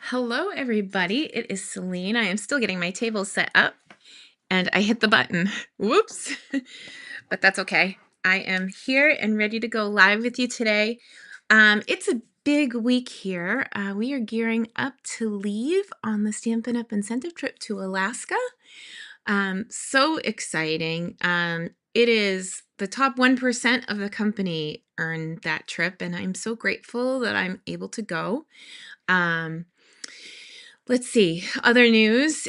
Hello, everybody. It is Selene. I am still getting my table set up and I hit the button. Whoops. But that's okay. I am here and ready to go live with you today. It's a big week here. We are gearing up to leave on the Stampin' Up! Incentive trip to Alaska. So exciting. It is the top 1% of the company earned that trip, and I'm so grateful that I'm able to go. Let's see. Other news.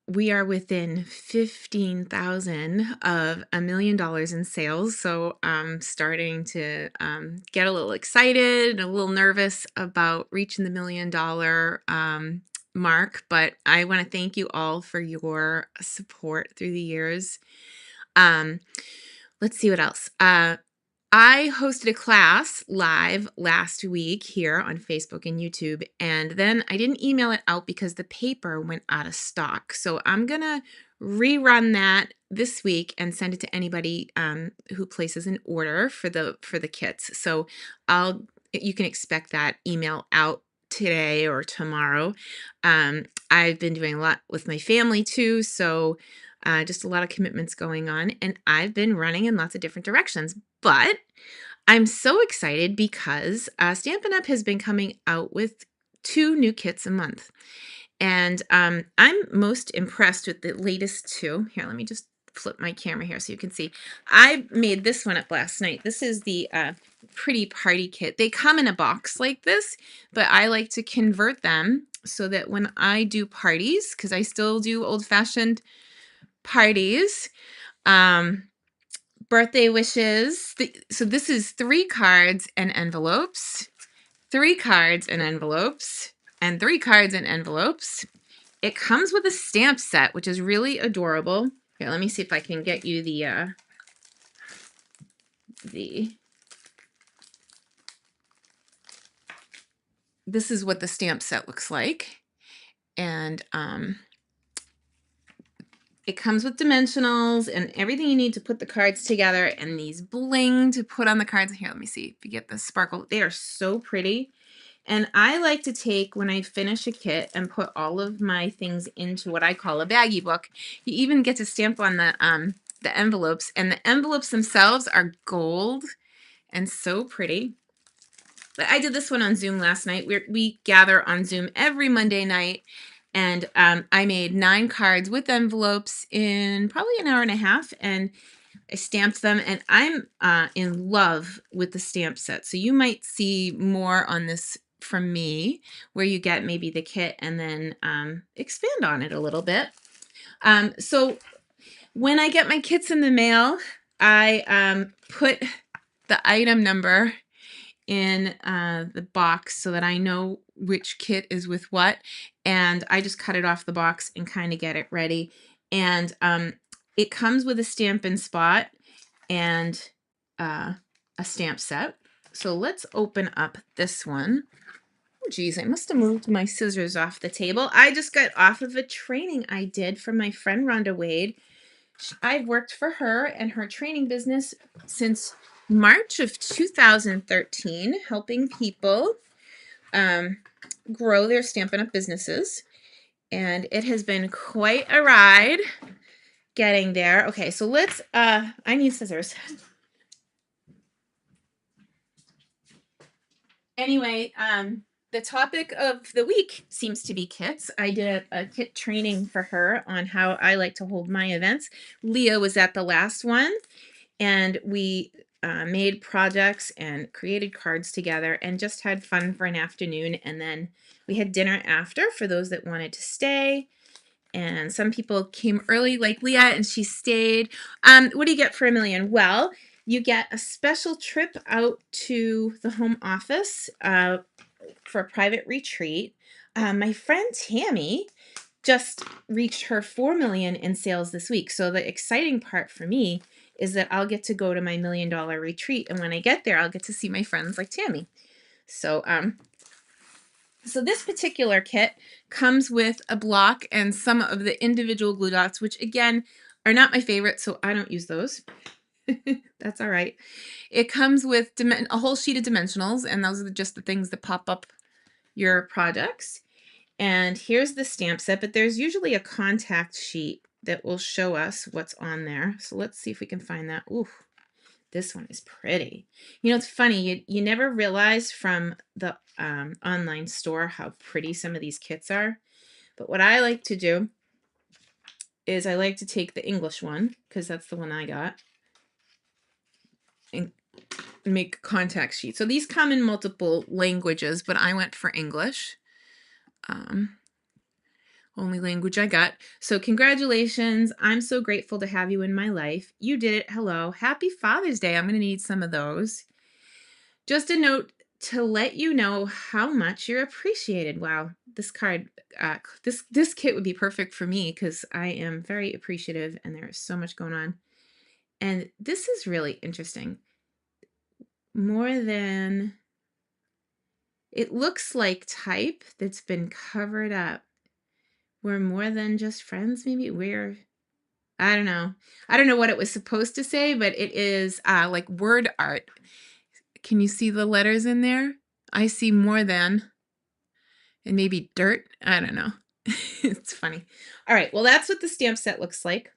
We are within 15,000 of $1 million in sales. So I'm starting to get a little excited and a little nervous about reaching the $1 million mark. But I want to thank you all for your support through the years. Let's see what else. I hosted a class live last week here on Facebook and YouTube, and then I didn't email it out because the paper went out of stock. So I'm going to rerun that this week and send it to anybody who places an order for the kits. So you can expect that email out today or tomorrow. I've been doing a lot with my family too, so just a lot of commitments going on, and I've been running in lots of different directions. But I'm so excited because Stampin' Up! Has been coming out with 2 new kits a month. And I'm most impressed with the latest 2. Here, let me just flip my camera here so you can see. I made this one up last night. This is the Pretty Party Kit. They come in a box like this, but I like to convert them so that when I do parties, because I still do old-fashioned parties, birthday wishes. So this is 3 cards and envelopes, 3 cards and envelopes, and 3 cards and envelopes. It comes with a stamp set, which is really adorable. Here, let me see if I can get you this is what the stamp set looks like. And it comes with dimensionals and everything you need to put the cards together, and these bling to put on the cards. Here, let me see if you get the sparkle. They are so pretty. And I like to take, when I finish a kit, and put all of my things into what I call a baggie book. You even get to stamp on the envelopes, and the envelopes themselves are gold and so pretty. But I did this one on Zoom last night. We gather on Zoom every Monday night, and I made 9 cards with envelopes in probably an hour and a half, and I stamped them, and I'm in love with the stamp set. So you might see more on this from me, where you get maybe the kit and then expand on it a little bit. So when I get my kits in the mail, I put the item number in the box so that I know which kit is with what, and I just cut it off the box and kind of get it ready. And it comes with a Stampin' Spot and a stamp set. So let's open up this one. Oh, geez, I must have moved my scissors off the table. I just got off of a training I did from my friend Rhonda Wade. I've worked for her and her training business since March of 2013, helping people grow their Stampin' Up! Businesses. And it has been quite a ride getting there. Okay, so let's, I need scissors. Anyway, the topic of the week seems to be kits. I did a kit training for her on how I like to hold my events. Leah was at the last one, and we made projects and created cards together and just had fun for an afternoon. And then we had dinner after for those that wanted to stay. And some people came early, like Leah, and she stayed. What do you get for $1 million? Well, you get a special trip out to the home office for a private retreat. My friend Tammy just reached her 4 million in sales this week. So the exciting part for me is that I'll get to go to my $1 million retreat, and when I get there, I'll get to see my friends like Tammy. So so this particular kit comes with a block and some of the individual glue dots, which again are not my favorite, so I don't use those. That's all right. It comes with a whole sheet of dimensionals, and those are just the things that pop up your projects. And here's the stamp set, but there's usually a contact sheet that will show us what's on there. So let's see if we can find that. Ooh, this one is pretty. You know, it's funny, you never realize from the online store how pretty some of these kits are. But what I like to do is I like to take the English one, because that's the one I got, and make a contact sheet. So these come in multiple languages, but I went for English. Only language I got. So congratulations. I'm so grateful to have you in my life. You did it. Hello. Happy Father's Day. I'm going to need some of those. Just a note to let you know how much you're appreciated. Wow. This card, this kit would be perfect for me because I am very appreciative and there's so much going on. And this is really interesting. More than, it looks like type that's been covered up. We're more than just friends, maybe. I don't know. I don't know what it was supposed to say, but it is like word art. Can you see the letters in there? I see more than, and maybe dirt. I don't know. It's funny. All right. Well, that's what the stamp set looks like.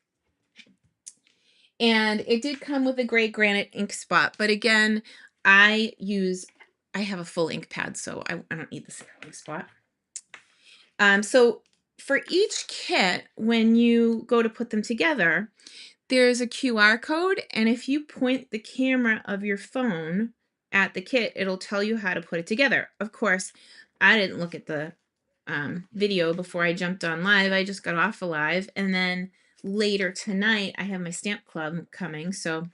And it did come with a gray granite ink spot. But again, I have a full ink pad, so I don't need this ink spot. So for each kit, when you go to put them together, there's a QR code, and if you point the camera of your phone at the kit, it'll tell you how to put it together. Of course, I didn't look at the video before I jumped on live. I just got off of live, and then later tonight, I have my stamp club coming, so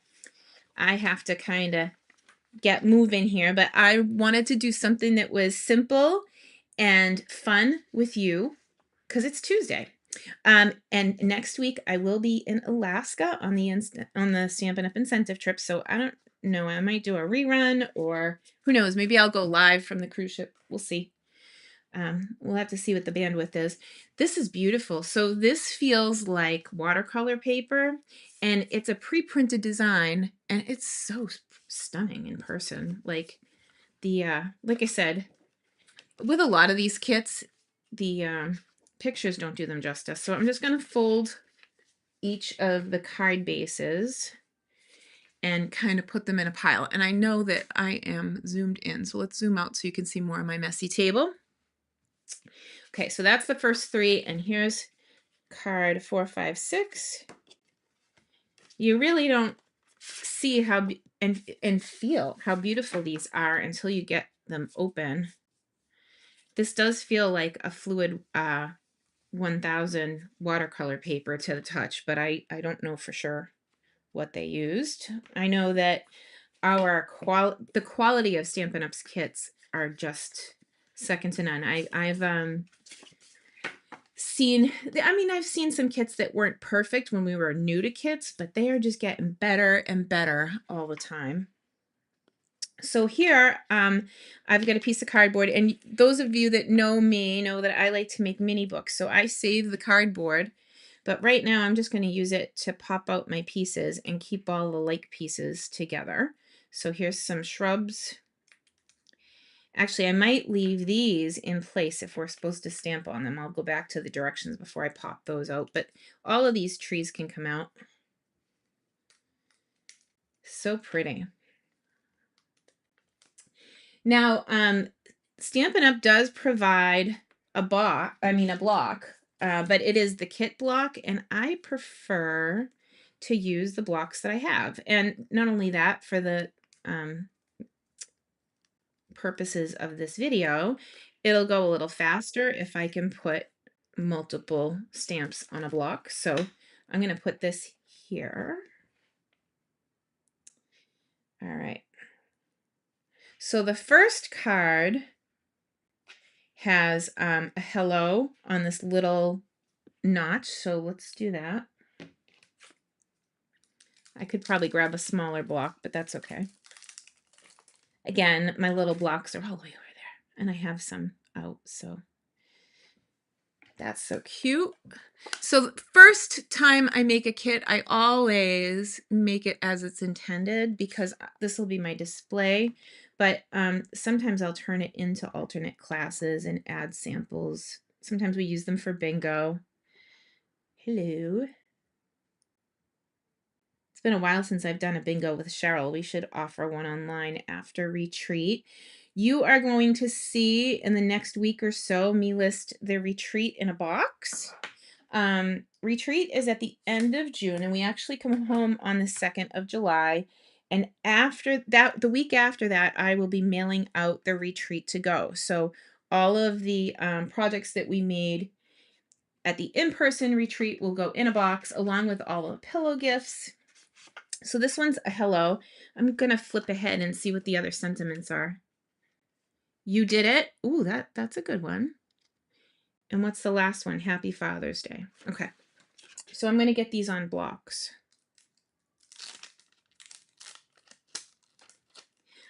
I have to kind of get moving here, but I wanted to do something that was simple and fun with you because it's Tuesday. And next week I will be in Alaska on the Stampin' Up incentive trip. So I don't know, I might do a rerun, or who knows, maybe I'll go live from the cruise ship. We'll see. We'll have to see what the bandwidth is. This is beautiful. So this feels like watercolor paper, and it's a pre-printed design, and it's so stunning in person. Like like I said, with a lot of these kits, the pictures don't do them justice. So I'm just going to fold each of the card bases and kind of put them in a pile. And I know that I am zoomed in, so let's zoom out so you can see more of my messy table. Okay, so that's the first three, and here's card 4, 5, 6. You really don't see how and feel how beautiful these are until you get them open. This does feel like a fluid 1000 watercolor paper to the touch, but I don't know for sure what they used. I know that the quality of Stampin' Up's kits are just second to none. I've seen some kits that weren't perfect when we were new to kits, but they are just getting better and better all the time. So here, I've got a piece of cardboard, and those of you that know me know that I like to make mini books. So I save the cardboard, but right now I'm just going to use it to pop out my pieces and keep all the like pieces together. So here's some shrubs. Actually, I might leave these in place if we're supposed to stamp on them. I'll go back to the directions before I pop those out, but all of these trees can come out. So pretty. Now, Stampin' Up does provide a block, but it is the kit block, and I prefer to use the blocks that I have. And not only that, for the purposes of this video, it'll go a little faster if I can put multiple stamps on a block. So I'm going to put this here. All right. So the first card has a hello on this little notch. So let's do that. I could probably grab a smaller block, but that's okay. Again, my little blocks are all the way over there, and I have some out, so that's so cute. So the first time I make a kit, I always make it as it's intended because this will be my display, but sometimes I'll turn it into alternate classes and add samples Sometimes we use them for bingo. Hello. It's been a while since I've done a bingo with Cheryl. We should offer one online after retreat. You are going to see in the next week or so me list the retreat in a box. Retreat is at the end of June, and we actually come home on the 2nd of July. And after that, the week after that, I will be mailing out the retreat to go. So all of the projects that we made at the in-person retreat will go in a box along with all the pillow gifts. So this one's a hello. I'm gonna flip ahead and see what the other sentiments are. You did it. Ooh, that's a good one. And what's the last one? Happy Father's Day. Okay. So I'm gonna get these on blocks.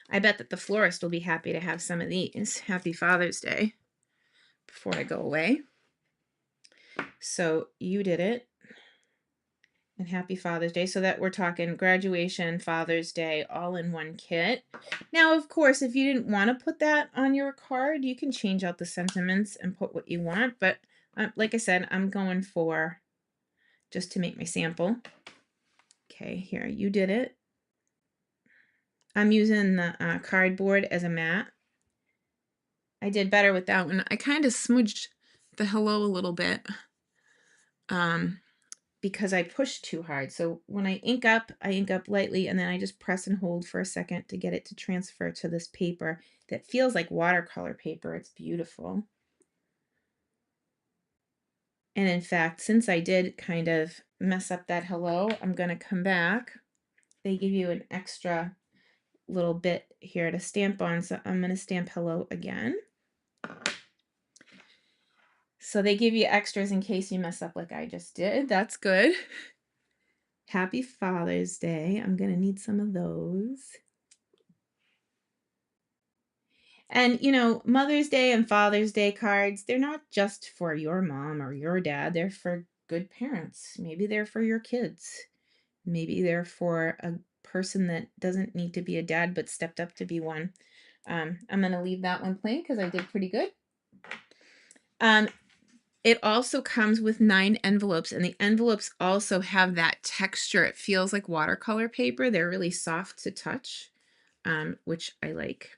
I bet that the florist will be happy to have some of these. Happy Father's Day before I go away. So you did it. And happy Father's Day. So that we're talking graduation, Father's Day, all in one kit. Now, of course, if you didn't want to put that on your card, you can change out the sentiments and put what you want. But like I said, I'm going for just to make my sample. Okay, here, you did it. I'm using the cardboard as a mat. I did better with that one. I kind of smudged the hello a little bit. Because I pushed too hard. So when I ink up lightly, and then I just press and hold for a second to get it to transfer to this paper that feels like watercolor paper. It's beautiful. And in fact, since I did kind of mess up that hello, I'm going to come back. They give you an extra little bit here to stamp on, so I'm going to stamp hello again. So they give you extras in case you mess up like I just did. That's good. Happy Father's Day. I'm going to need some of those. And, you know, Mother's Day and Father's Day cards, they're not just for your mom or your dad. They're for good parents. Maybe they're for your kids. Maybe they're for a person that doesn't need to be a dad but stepped up to be one. I'm going to leave that one plain because I did pretty good. It also comes with 9 envelopes, and the envelopes also have that texture. It feels like watercolor paper. They're really soft to touch, which I like.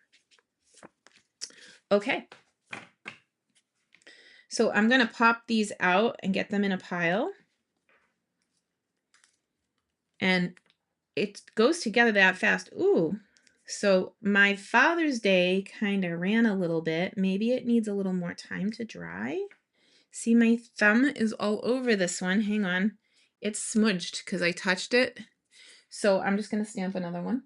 Okay. So I'm going to pop these out and get them in a pile. And it goes together that fast. Ooh. So my Father's Day kind of ran a little bit. Maybe it needs a little more time to dry. See, my thumb is all over this one. Hang on. It's smudged because I touched it. So I'm just going to stamp another one.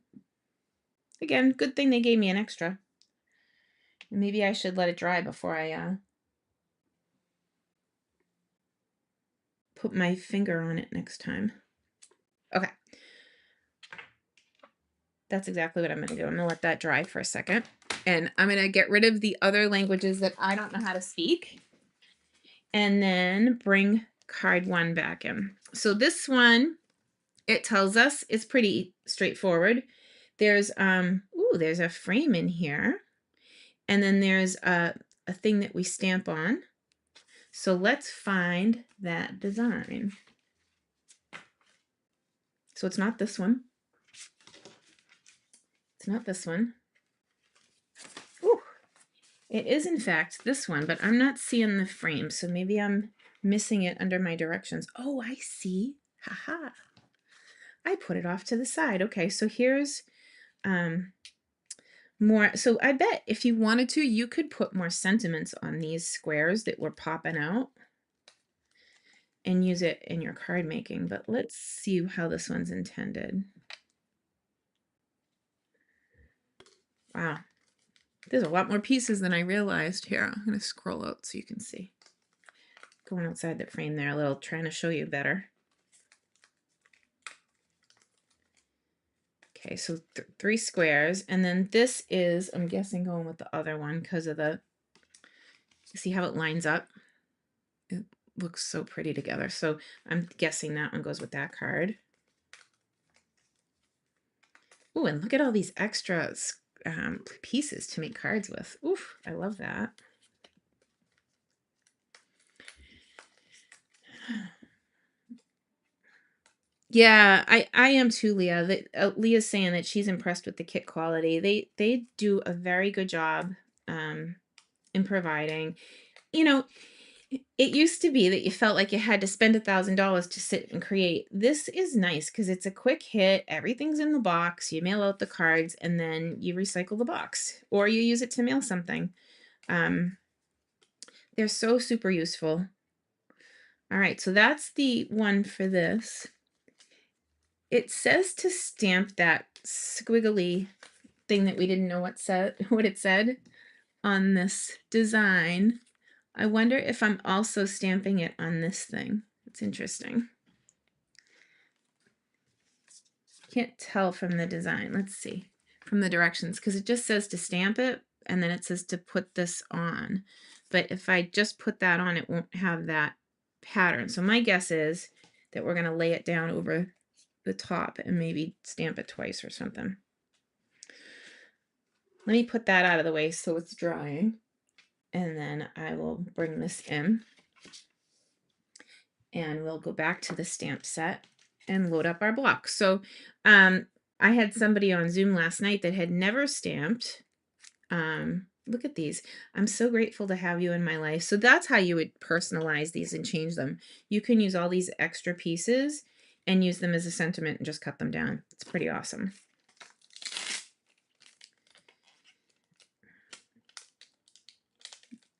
Again, good thing they gave me an extra. Maybe I should let it dry before I put my finger on it next time. Okay. That's exactly what I'm going to do. I'm going to let that dry for a second. And I'm going to get rid of the other languages that I don't know how to speak. And then bring card 1 back in. So this one, it tells us, it's pretty straightforward. There's there's a frame in here. And then there's a thing that we stamp on. So let's find that design. So it's not this one. It's not this one. Ooh. It is in fact this one, but I'm not seeing the frame, so maybe I'm missing it under my directions. Oh, I see. Haha. I put it off to the side. Okay, so here's more. So I bet if you wanted to, you could put more sentiments on these squares that were popping out and use it in your card making. But let's see how this one's intended. Wow. There's a lot more pieces than I realized. Here, I'm going to scroll out so you can see. Going outside the frame there a little, trying to show you better. Okay, so 3 squares, and then this is, I'm guessing, going with the other one because of the, see how it lines up? It looks so pretty together. So I'm guessing that one goes with that card. Oh, and look at all these extra pieces to make cards with. Oof, I love that. Yeah, I am too, Leah. Leah's saying that she's impressed with the kit quality. They do a very good job um, in providing. You know, it used to be that you felt like you had to spend $1,000 to sit and create. This is nice because it's a quick hit. Everything's in the box. You mail out the cards and then you recycle the box, or you use it to mail something. Um, they're so super useful. All right, so that's the one for this. It says to stamp that squiggly thing that we didn't know what it said on this design. I wonder if I'm also stamping it on this thing. It's interesting. Can't tell from the design. Let's see. From the directions, because it just says to stamp it, and then it says to put this on. But if I just put that on, it won't have that pattern. So my guess is that we're going to lay it down over the top and maybe stamp it twice or something. Let me put that out of the way so it's drying. And then I will bring this in. And we'll go back to the stamp set and load up our blocks. So I had somebody on Zoom last night that had never stamped. Look at these. I'm so grateful to have you in my life. So that's how you would personalize these and change them. You can use all these extra pieces and use them as a sentiment and just cut them down. It's pretty awesome.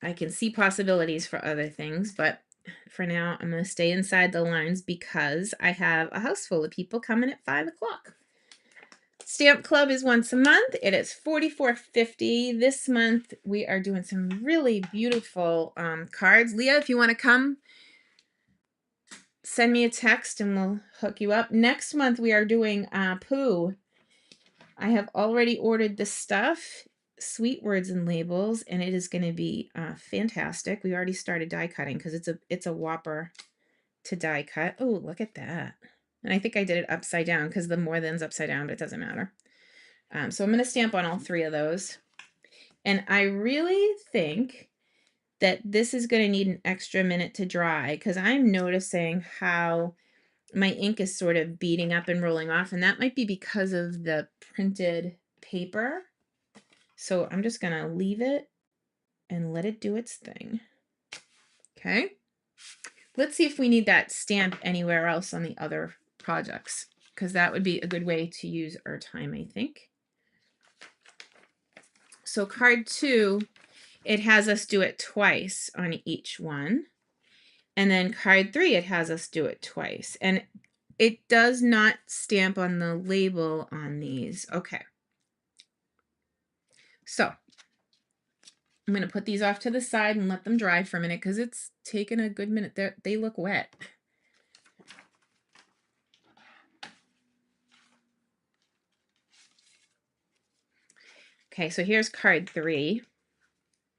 I can see possibilities for other things, but for now, I'm going to stay inside the lines because I have a house full of people coming at 5 o'clock. Stamp Club is once a month. It is $44.50. This month, we are doing some really beautiful cards. Leah, if you want to come, send me a text and we'll hook you up. Next month, we are doing Pooh. I have already ordered the stuff, sweet words and labels, and it is going to be fantastic. We already started die cutting because it's a whopper to die cut. Oh, look at that. And I think I did it upside down because the more than's upside down, but it doesn't matter. So I'm going to stamp on all 3 of those. And I really think that this is going to need an extra minute to dry because I'm noticing how my ink is sort of beating up and rolling off, and that might be because of the printed paper. So I'm just going to leave it and let it do its thing. Okay. Let's see if we need that stamp anywhere else on the other projects, because that would be a good way to use our time, I think. So card 2, it has us do it twice on each one. And then card 3, it has us do it twice. And it does not stamp on the label on these. Okay. So I'm going to put these off to the side and let them dry for a minute because it's taken a good minute. They look wet. Okay, so here's card 3.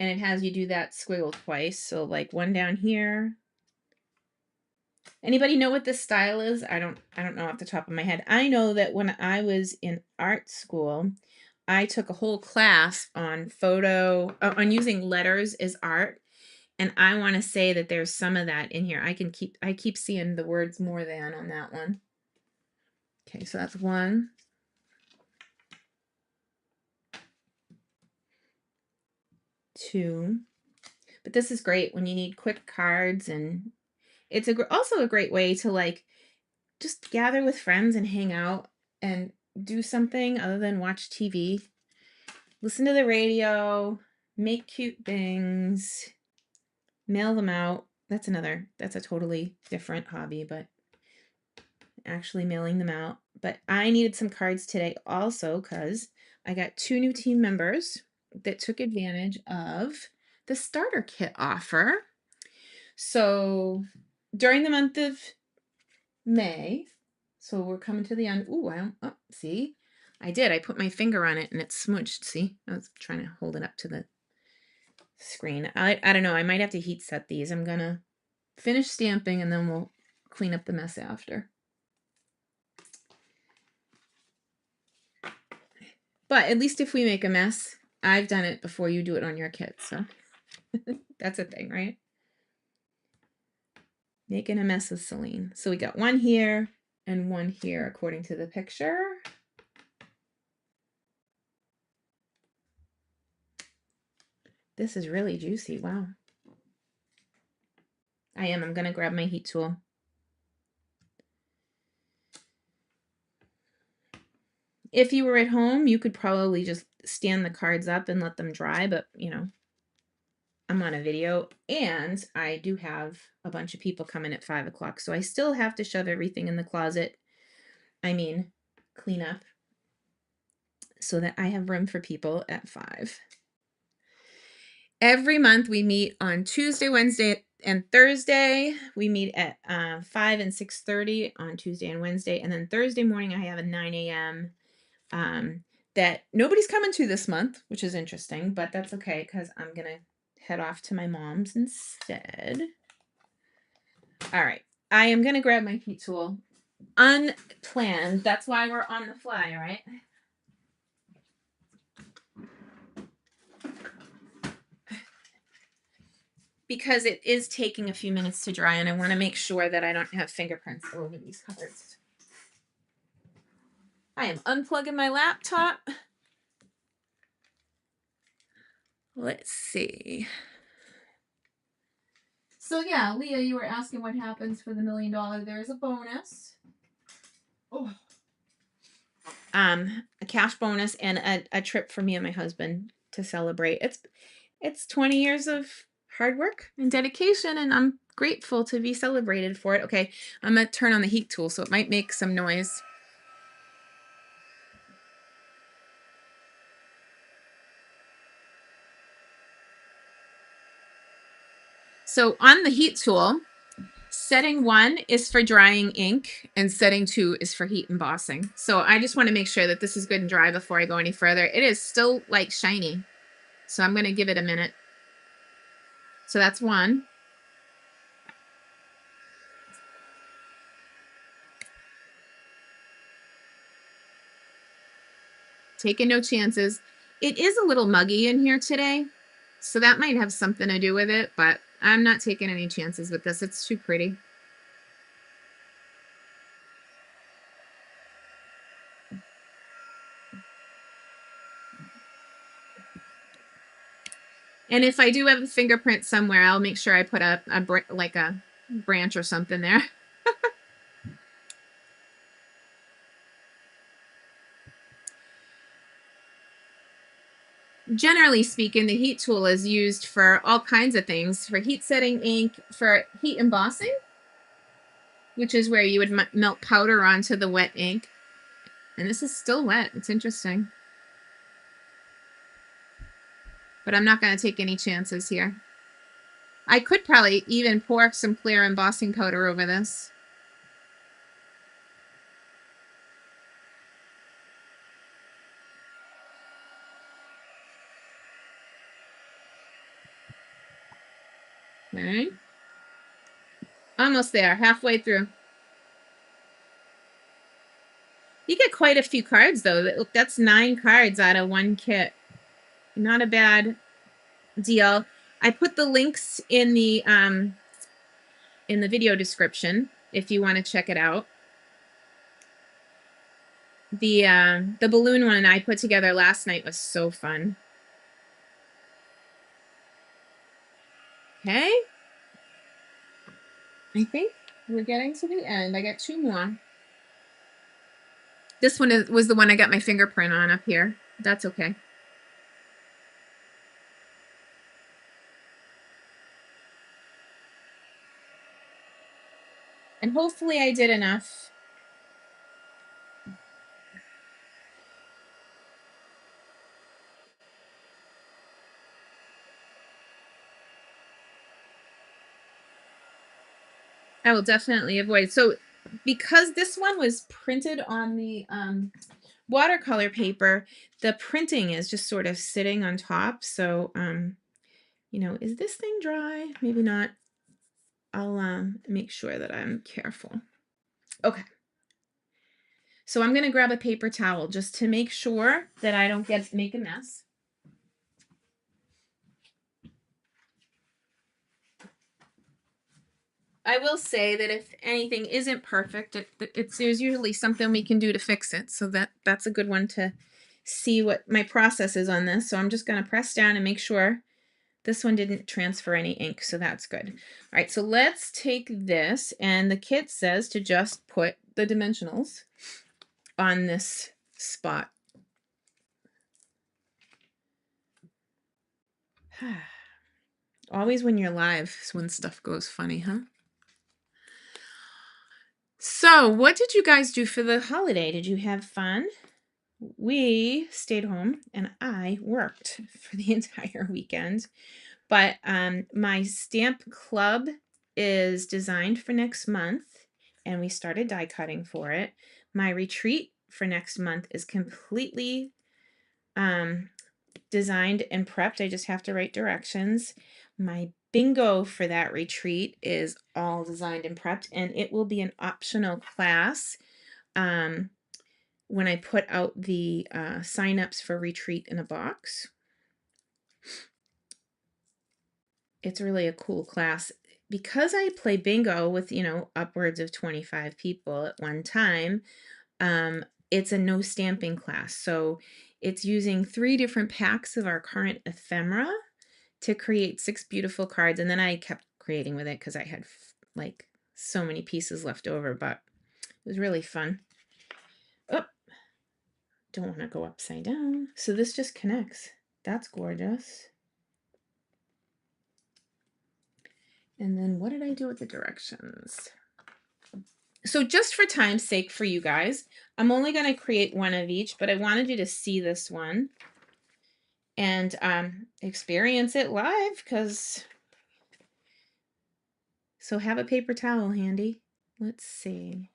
And it has you do that squiggle twice. So like one down here. Anybody know what this style is? I don't know off the top of my head. I know that when I was in art school, I took a whole class on on using letters as art. And I want to say that there's some of that in here. I keep seeing the words more than on that one. Okay, so that's 1. 2. But this is great when you need quick cards, and it's also a great way to like just gather with friends and hang out and do something other than watch TV. Listen to the radio, make cute things, mail them out. That's a totally different hobby, but actually mailing them out. But I needed some cards today also because I got 2 new team members that took advantage of the starter kit offer. So during the month of May, so we're coming to the end. Ooh, see, I put my finger on it and it's smooched. See, I was trying to hold it up to the screen. I don't know. I might have to heat set these. I'm gonna finish stamping and then we'll clean up the mess after. But at least if we make a mess, I've done it before you do it on your kit, so that's a thing, right? Making a mess with Selene. So we got 1 here, and one here according to the picture. This is really juicy. Wow. I'm going to grab my heat tool. If you were at home, you could probably just stand the cards up and let them dry, but you know, I'm on a video and I do have a bunch of people coming at 5 o'clock. So I still have to shove everything in the closet. I mean, clean up so that I have room for people at 5. Every month we meet on Tuesday, Wednesday, and Thursday. We meet at 5 and 6:30 on Tuesday and Wednesday. And then Thursday morning I have a 9 a.m. That nobody's coming to this month, which is interesting, but that's okay because I'm going to head off to my mom's instead. All right. I am going to grab my heat tool. Unplanned. That's why we're on the fly, right? Because it is taking a few minutes to dry and I want to make sure that I don't have fingerprints all over these cards. I am unplugging my laptop. Let's see. So yeah, Leah, you were asking what happens for the $1 million. There's a bonus. Oh. A cash bonus and a trip for me and my husband to celebrate. It's 20 years of hard work and dedication, and I'm grateful to be celebrated for it. Okay, I'm gonna turn on the heat tool so it might make some noise. So on the heat tool, setting 1 is for drying ink and setting 2 is for heat embossing. So I just want to make sure that this is good and dry before I go any further. It is still like shiny, so I'm going to give it a minute. So that's 1. Taking no chances. It is a little muggy in here today, so that might have something to do with it, but I'm not taking any chances with this. It's too pretty. And if I do have a fingerprint somewhere, I'll make sure I put a branch or something there. Generally speaking, the heat tool is used for all kinds of things, for heat setting ink, for heat embossing, which is where you would melt powder onto the wet ink. And this is still wet. It's interesting. But I'm not going to take any chances here. I could probably even pour some clear embossing powder over this. Okay. Almost there, halfway through. You get quite a few cards, though. That's 9 cards out of 1 kit. Not a bad deal. I put the links in the video description if you want to check it out. The balloon one I put together last night was so fun. Okay. I think we're getting to the end. I got 2 more. This one was the one I got my fingerprint on up here. That's okay. And hopefully I did enough. I will definitely avoid. So because this one was printed on the watercolor paper, the printing is just sort of sitting on top. So, you know, is this thing dry? Maybe not. I'll make sure that I'm careful. Okay. So I'm going to grab a paper towel just to make sure that I don't make a mess. I will say that if anything isn't perfect, there's usually something we can do to fix it. So that's a good one to see what my process is on this. So I'm just going to press down and make sure this one didn't transfer any ink. So that's good. All right, so let's take this, and the kit says to just put the dimensionals on this spot. Always when you're live is when stuff goes funny, huh? So what did you guys do for the holiday? Did you have fun? We stayed home and I worked for the entire weekend. But my stamp club is designed for next month, and we started die cutting for it. My retreat for next month is completely designed and prepped. I just have to write directions. My bingo for that retreat is all designed and prepped, and it will be an optional class when I put out the sign-ups for retreat in a box. It's really a cool class. Because I play bingo with, upwards of 25 people at one time, it's a no stamping class. So it's using 3 different packs of our current ephemera to create 6 beautiful cards. And then I kept creating with it because I had like so many pieces left over, but it was really fun. Oh, don't want to go upside down. So this just connects. That's gorgeous. And then what did I do with the directions? So just for time's sake for you guys, I'm only going to create one of each, but I wanted you to see this one and experience it live, so have a paper towel handy. Let's see.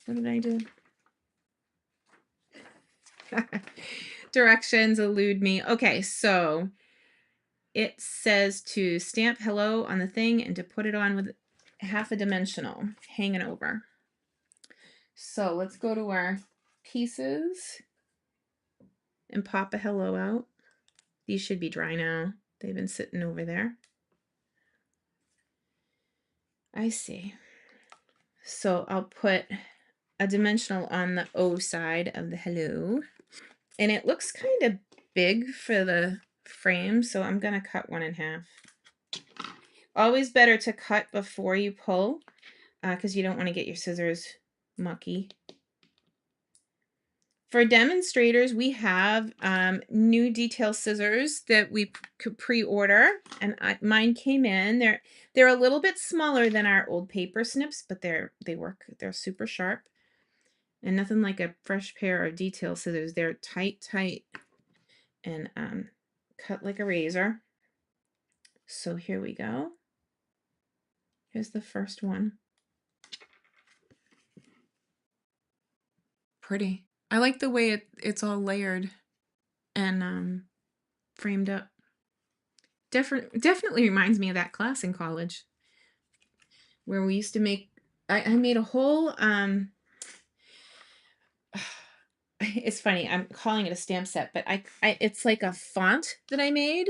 What did I do? Directions elude me. Okay, so it says to stamp hello on the thing and to put it on with half a dimensional hanging over. So let's go to our pieces and pop a hello out. These should be dry now. They've been sitting over there. I see. So I'll put a dimensional on the O side of the hello. And it looks kind of big for the frame, so I'm going to cut one in half. Always better to cut before you pull, because you don't want to get your scissors mucky. For demonstrators, we have new detail scissors that we could pre-order, and mine came in. They're a little bit smaller than our old paper snips, but they work. They're super sharp, and nothing like a fresh pair of detail scissors. They're tight, and cut like a razor. So here we go. Here's the first one. Pretty. I like the way it's all layered and framed up. Definitely reminds me of that class in college where we used to make, I made a whole, it's funny, I'm calling it a stamp set, but it's like a font that I made,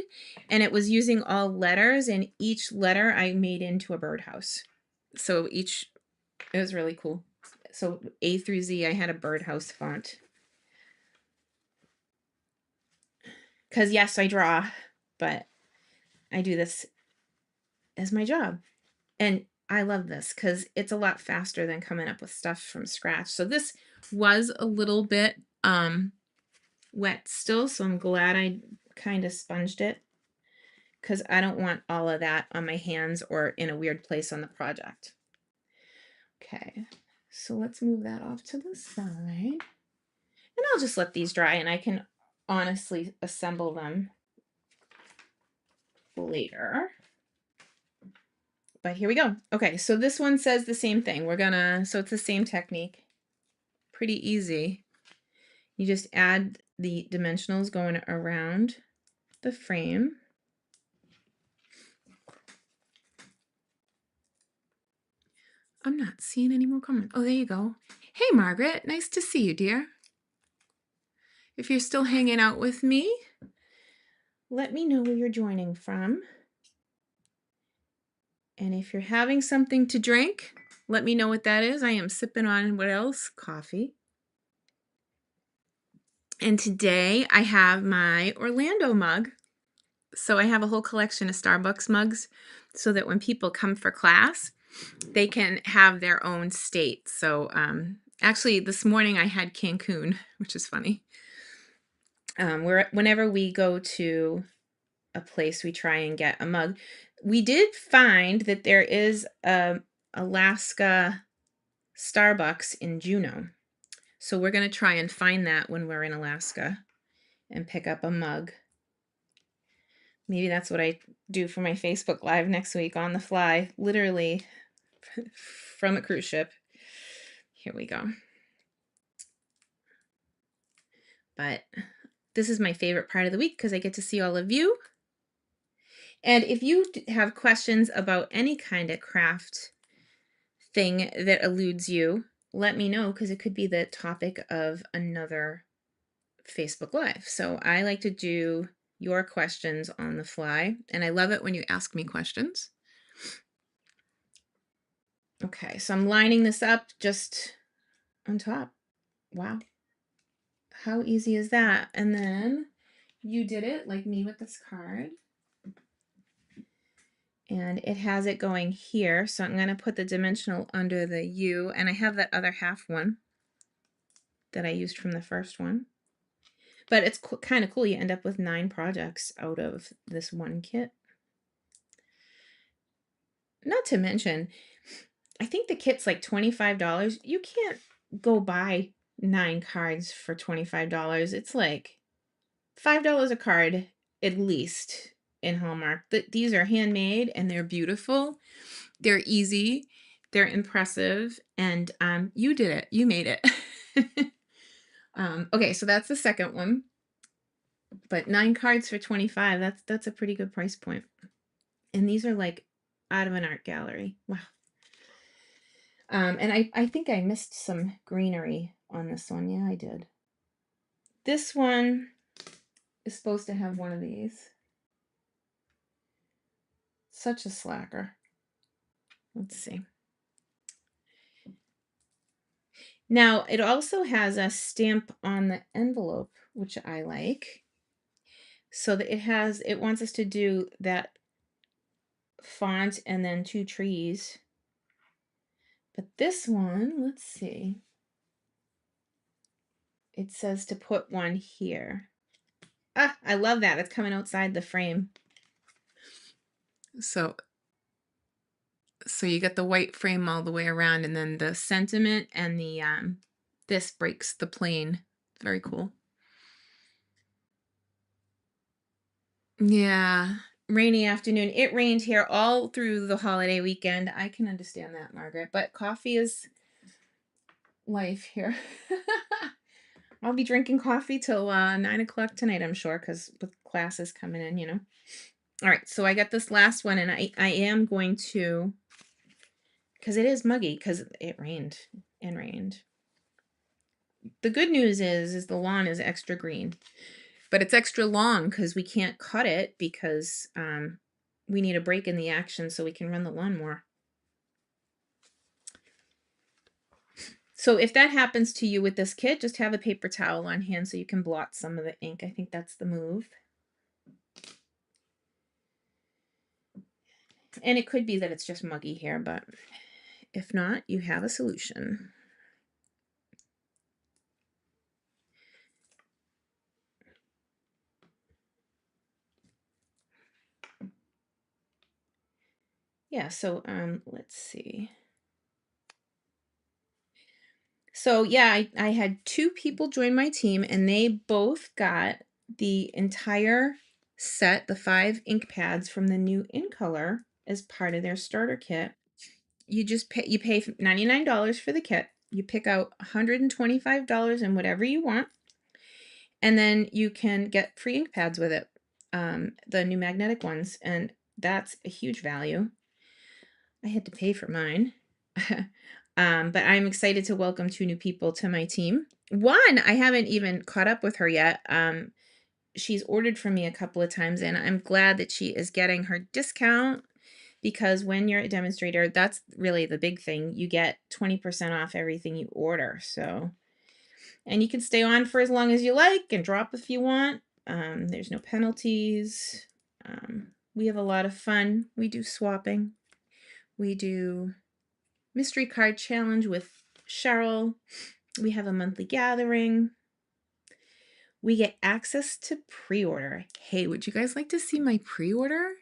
and it was using all letters, and each letter I made into a birdhouse. So it was really cool. So A through Z, I had a birdhouse font. Because yes, I draw, but I do this as my job. And I love this because it's a lot faster than coming up with stuff from scratch. So this was a little bit wet still, so I'm glad I kind of sponged it because I don't want all of that on my hands or in a weird place on the project. Okay, so let's move that off to the side. And I'll just let these dry and I can honestly assemble them later. But here we go. Okay, so this one says the same thing. So it's the same technique. Pretty easy. You just add the dimensionals going around the frame. I'm not seeing any more comments. Oh, there you go. Hey, Margaret. Nice to see you, dear. If you're still hanging out with me, let me know where you're joining from. And if you're having something to drink, let me know what that is. I am sipping on what else? Coffee. And today I have my Orlando mug. So I have a whole collection of Starbucks mugs so that when people come for class, they can have their own state. So actually this morning I had Cancun, which is funny. Whenever we go to a place, we try and get a mug. We did find that there is a Alaska Starbucks in Juneau. So we're going to try and find that when we're in Alaska and pick up a mug. Maybe that's what I do for my Facebook Live next week on the fly, literally from a cruise ship. Here we go. But this is my favorite part of the week because I get to see all of you. And if you have questions about any kind of craft thing that eludes you, let me know because it could be the topic of another Facebook Live. So I like to do your questions on the fly, and I love it when you ask me questions. Okay, so I'm lining this up just on top. Wow. How easy is that? And then you did it like me with this card. And it has it going here. So I'm going to put the dimensional under the U, and I have that other half one that I used from the first one. But it's kind of cool. You end up with 9 projects out of this one kit. Not to mention, I think the kit's like $25. You can't go buy 9 cards for $25. It's like $5 a card at least in Hallmark. These are handmade and they're beautiful. They're easy. They're impressive. And you did it. You made it. Okay, so that's the second one. But 9 cards for $25. That's a pretty good price point. And these are like out of an art gallery. Wow. And I think I missed some greenery on this one. Yeah, I did. This one is supposed to have one of these. Such a slacker. Let's see. Now, it also has a stamp on the envelope, which I like. So that it wants us to do that font and then 2 trees. But this one, let's see. It says to put one here. Ah, I love that. It's coming outside the frame. So you get the white frame all the way around, and then the sentiment and the this breaks the plane. Very cool. Yeah, rainy afternoon. It rained here all through the holiday weekend. I can understand that, Margaret, but coffee is life here. I'll be drinking coffee till 9 o'clock tonight, I'm sure, because with classes coming in, you know. All right, so I got this last one, and I am going to, because it is muggy, because it rained and rained. The good news is the lawn is extra green, but it's extra long because we can't cut it because we need a break in the action so we can run the lawn more. So if that happens to you with this kit, just have a paper towel on hand so you can blot some of the ink. I think that's the move. And it could be that it's just muggy here, but if not, you have a solution. Yeah, so let's see. So yeah, I had 2 people join my team, and they both got the entire set, the 5 ink pads from the new In Color as part of their starter kit. You pay $99 for the kit. You pick out $125 in whatever you want, and then you can get free ink pads with it, the new magnetic ones, and that's a huge value. I had to pay for mine. But I'm excited to welcome 2 new people to my team. One, I haven't even caught up with her yet. She's ordered from me a couple of times, and I'm glad that she is getting her discount because when you're a demonstrator, that's really the big thing. You get 20% off everything you order. So, and you can stay on for as long as you like and drop if you want. There's no penalties. We have a lot of fun. We do swapping. We do mystery card challenge with Cheryl. We have a monthly gathering. We get access to pre-order. Hey, would you guys like to see my pre-order?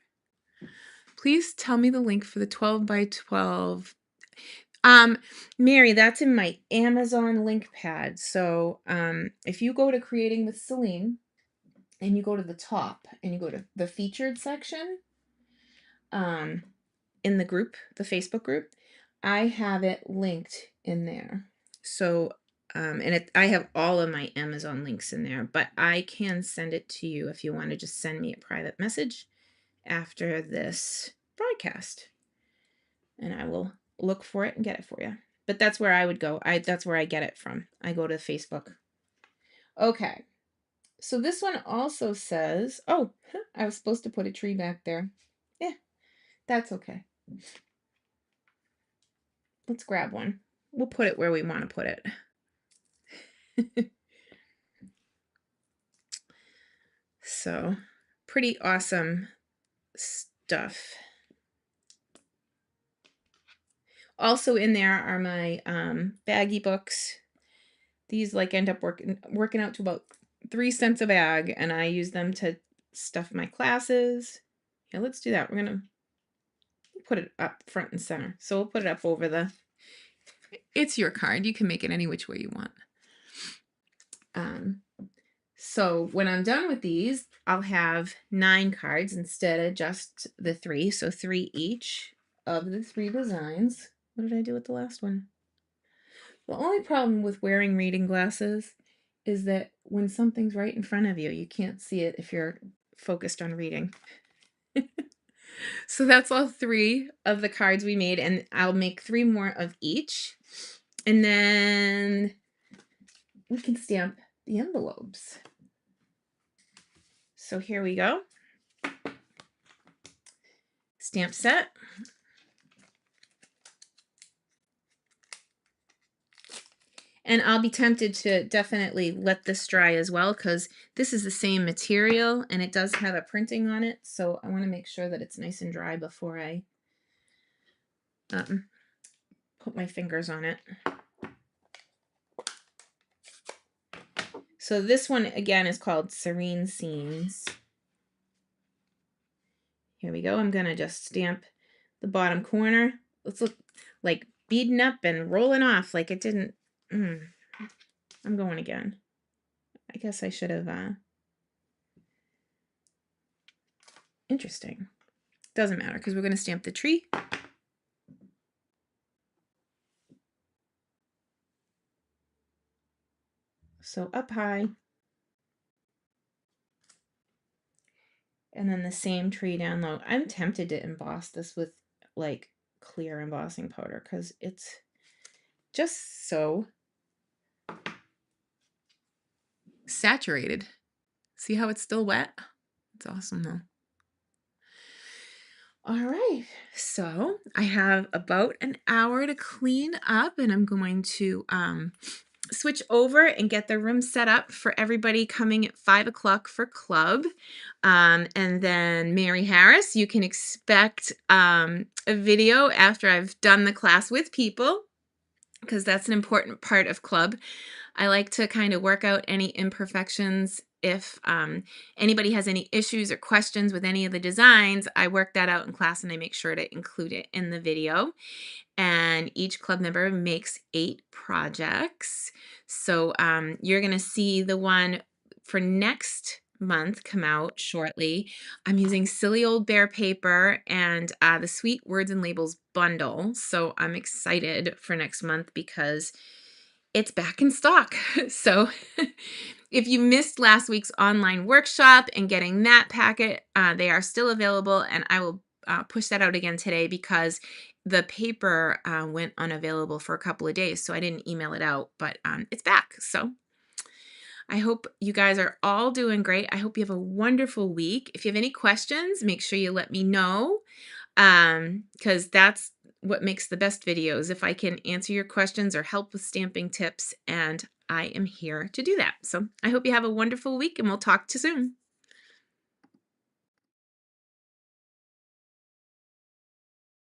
Please tell me the link for the 12 by 12. Mary, that's in my Amazon link pad. So if you go to Creating with Selene and you go to the top and you go to the featured section in the group, the Facebook group, I have it linked in there. So I have all of my Amazon links in there, but I can send it to you if you want to just send me a private message after this broadcast, and I will look for it and get it for you. But that's where I would go. That's where I get it from. I go to Facebook. Okay. So this one also says, oh, I was supposed to put a tree back there. Yeah, that's okay. Let's grab one. We'll put it where we want to put it. So, pretty awesome stuff. Also in there are my baggie books. These like end up working out to about 3 cents a bag, and I use them to stuff my classes. Yeah, let's do that. We're gonna put it up front and center. So we'll put it up over the, it's your card. You can make it any which way you want. So when I'm done with these, I'll have 9 cards instead of just the 3. So 3 each of the 3 designs. What did I do with the last one? The only problem with wearing reading glasses is that when something's right in front of you, you can't see it if you're focused on reading. So that's all 3 of the cards we made, and I'll make 3 more of each. And then we can stamp the envelopes. So here we go. Stamp set. And I'll be tempted to definitely let this dry as well, because this is the same material and it does have a printing on it. So I want to make sure that it's nice and dry before I put my fingers on it. So this one again is called Serene Scenes. Here we go. I'm going to just stamp the bottom corner. Let's look like beading up and rolling off like it didn't. I'm going again. I guess I should have. Interesting. Doesn't matter because we're going to stamp the tree. So up high. And then the same tree down low. I'm tempted to emboss this with like clear embossing powder because it's just so saturated. See how it's still wet? It's awesome though. All right, so I have about an hour to clean up, and I'm going to switch over and get the room set up for everybody coming at 5 o'clock for club. And then Mary Harris, you can expect a video after I've done the class with people, because that's an important part of club. I like to kind of work out any imperfections. If anybody has any issues or questions with any of the designs, I work that out in class and I make sure to include it in the video. And each club member makes 8 projects. So you're going to see the one for next month come out shortly. I'm using Silly Old Bear paper and the Sweet Words and Labels bundle. So I'm excited for next month because it's back in stock. So if you missed last week's online workshop and getting that packet, they are still available, and I will push that out again today because the paper went unavailable for a couple of days, so I didn't email it out, but it's back. So I hope you guys are all doing great. I hope you have a wonderful week. If you have any questions, make sure you let me know. Because that's what makes the best videos, if I can answer your questions or help with stamping tips, and I am here to do that. So I hope you have a wonderful week, and we'll talk to you soon.